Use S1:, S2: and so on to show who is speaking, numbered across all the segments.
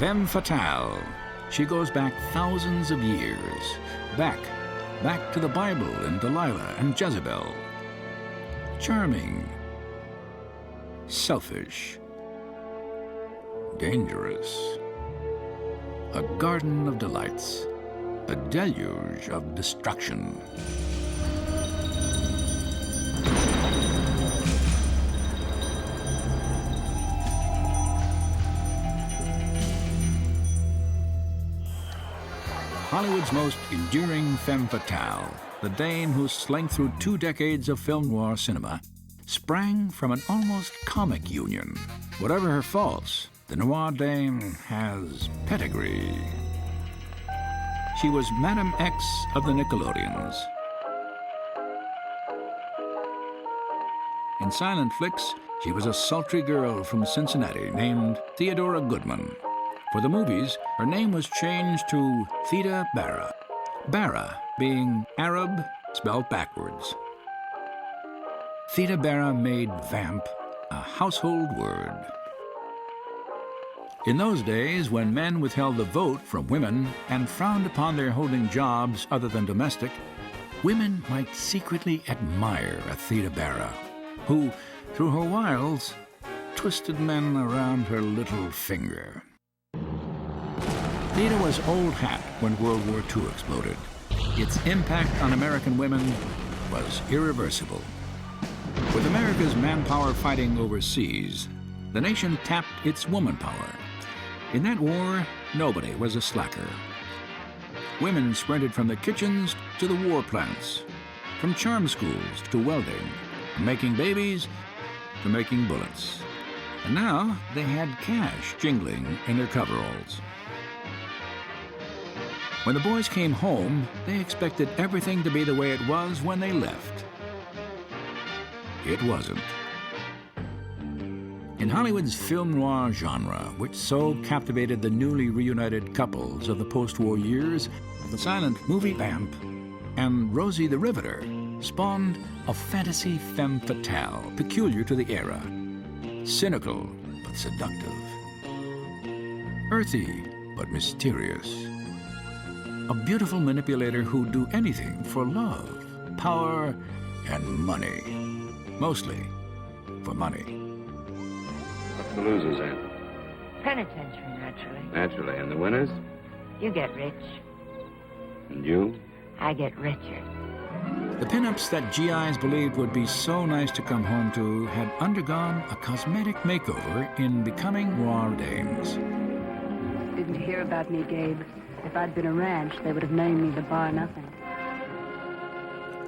S1: Femme Fatale. She goes back thousands of years. Back to the Bible and Delilah and Jezebel. Charming. Selfish. Dangerous. A garden of delights. A deluge of destruction. Hollywood's most enduring femme fatale, the dame who slinked through 2 decades of film noir cinema, sprang from an almost comic union. Whatever her faults, the noir dame has pedigree. She was Madame X of the Nickelodeons. In silent flicks, she was a sultry girl from Cincinnati named Theodora Goodman. For the movies, her name was changed to Theda Bara. Bara being Arab spelled backwards. Theda Bara made vamp a household word. In those days, when men withheld the vote from women and frowned upon their holding jobs other than domestic, women might secretly admire a Theda Bara, who, through her wiles, twisted men around her little finger. Theda was old hat when World War II exploded. Its impact on American women was irreversible. With America's manpower fighting overseas, the nation tapped its woman power. In that war, nobody was a slacker. Women sprinted from the kitchens to the war plants, from charm schools to welding, from making babies to making bullets. And now they had cash jingling in their coveralls. When the boys came home, they expected everything to be the way it was when they left. It wasn't. In Hollywood's film noir genre, which so captivated the newly reunited couples of the post-war years, the silent movie vamp and Rosie the Riveter spawned a fantasy femme fatale peculiar to the era. Cynical but seductive. Earthy but mysterious. A beautiful manipulator who'd do anything for love, power, and money. Mostly for money.
S2: What's the losers at?
S3: Penitentiary, naturally.
S2: Naturally. And the winners?
S3: You get rich.
S2: And you?
S3: I get richer.
S1: The pinups that GIs believed would be so nice to come home to had undergone a cosmetic makeover in becoming noir dames.
S4: Didn't hear about me, Gabe. If I'd been a ranch, they would have named me the Bar Nothing.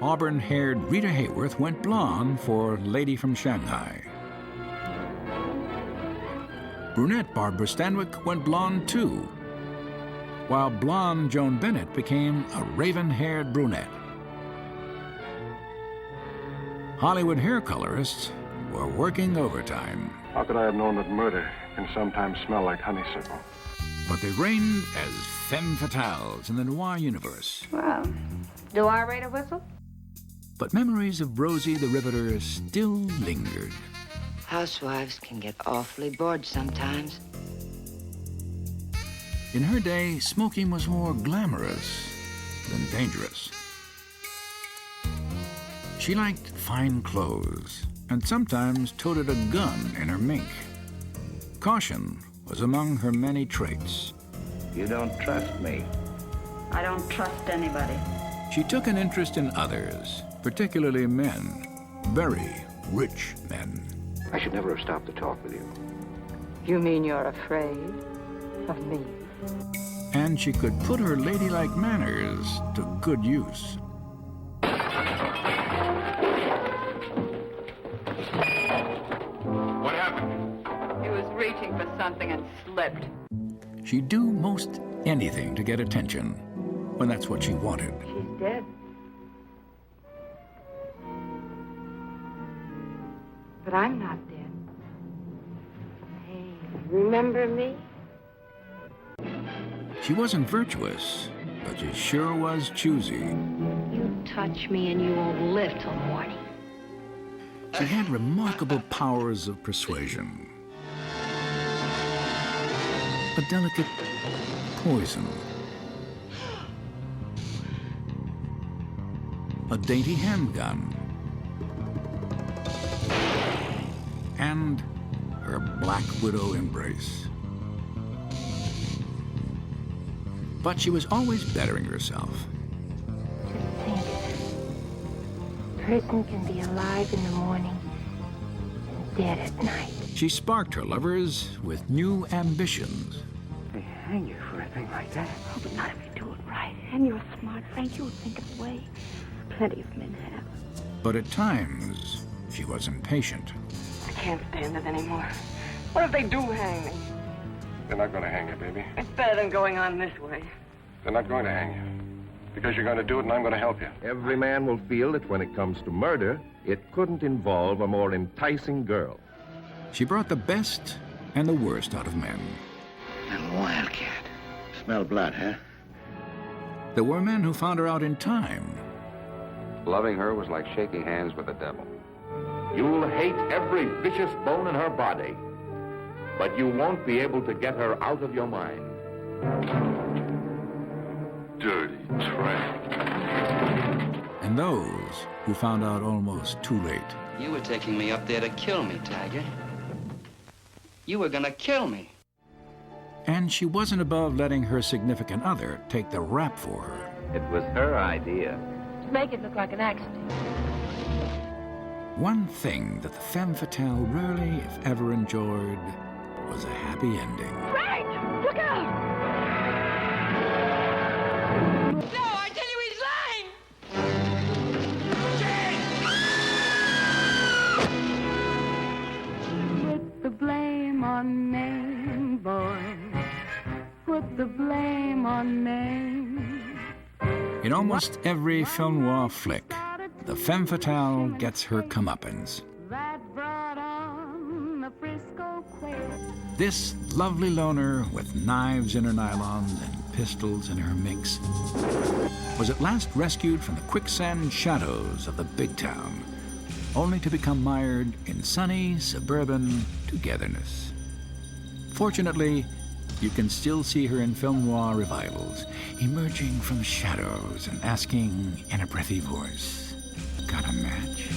S1: Auburn-haired Rita Hayworth went blonde for Lady from Shanghai. Brunette Barbara Stanwyck went blonde too, while blonde Joan Bennett became a raven-haired brunette. Hollywood hair colorists were working overtime.
S5: How could I have known that murder can sometimes smell like honeysuckle?
S1: But they reigned as femme fatales in the noir universe.
S3: Well, do I rate a whistle?
S1: But memories of Rosie the Riveter still lingered.
S3: Housewives can get awfully bored sometimes.
S1: In her day, smoking was more glamorous than dangerous. She liked fine clothes and sometimes toted a gun in her mink. Caution was among her many traits.
S6: You don't trust me.
S4: I don't trust anybody.
S1: She took an interest in others, particularly men, very rich men.
S6: I should never have stopped to talk with you.
S3: You mean you're afraid of me?
S1: And she could put her ladylike manners to good use.
S2: What happened?
S4: He was reaching for something and slipped.
S1: She'd do most anything to get attention, when that's what she wanted.
S3: She's dead. But I'm not dead. Hey, remember me?
S1: She wasn't virtuous, but she sure was choosy.
S7: You touch me and you won't live till morning.
S1: She had remarkable powers of persuasion. a delicate poison. A dainty handgun. And her Black Widow embrace. But she was always bettering herself.
S8: Just think, a person can be alive in the morning and dead at night.
S1: She sparked her lovers with new ambitions.
S6: They hang you for a thing like that.
S9: Oh, but not if you do it right. And you're smart, Frank. You'll think of a way. Plenty of men have.
S1: But at times, she was impatient.
S9: I can't stand it anymore. What if they do hang me?
S5: They're not going to hang you, baby.
S9: It's better than going on this way.
S5: They're not going to hang you. Because you're going to do it and I'm going to help you.
S10: Every man will feel that when it comes to murder, it couldn't involve a more enticing girl.
S1: She brought the best and the worst out of men.
S6: And wildcat. Smell blood, huh?
S1: There were men who found her out in time.
S2: Loving her was like shaking hands with the devil.
S11: You'll hate every vicious bone in her body, but you won't be able to get her out of your mind.
S5: Dirty tramp.
S1: And those who found out almost too late.
S12: You were taking me up there to kill me, Tiger. You were gonna kill me.
S1: And she wasn't above letting her significant other take the rap for her.
S2: It was her idea.
S8: To make it look like an accident.
S1: One thing that the femme fatale rarely, if ever, enjoyed was a happy ending.
S9: Frank! Look out! No, I tell you he's lying!
S4: Put the blame on Maine, boy. Put the blame on Maine.
S1: In almost every film noir flick, the femme fatale gets her comeuppance.
S4: That brought on the Frisco Quake.
S1: This lovely loner with knives in her nylons and pistols in her minks was at last rescued from the quicksand shadows of the big town, only to become mired in sunny suburban togetherness. Fortunately, you can still see her in film noir revivals, emerging from shadows and asking in a breathy voice, "Got a match?"